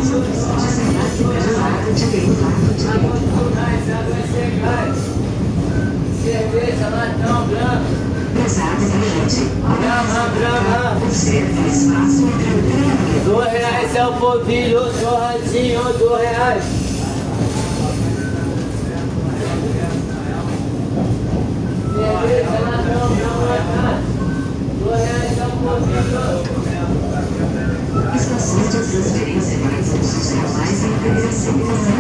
Desembarque pelo lado direito. Cerveja, latão, branco. Pesado bilhete. Brama. Observe o espaço entre o trem e o R$2 é o polvilho, torradinho, R$2. Cerveja, latão, branco. R$2 é o polvilho. estações de transferência para os usos normais e integração.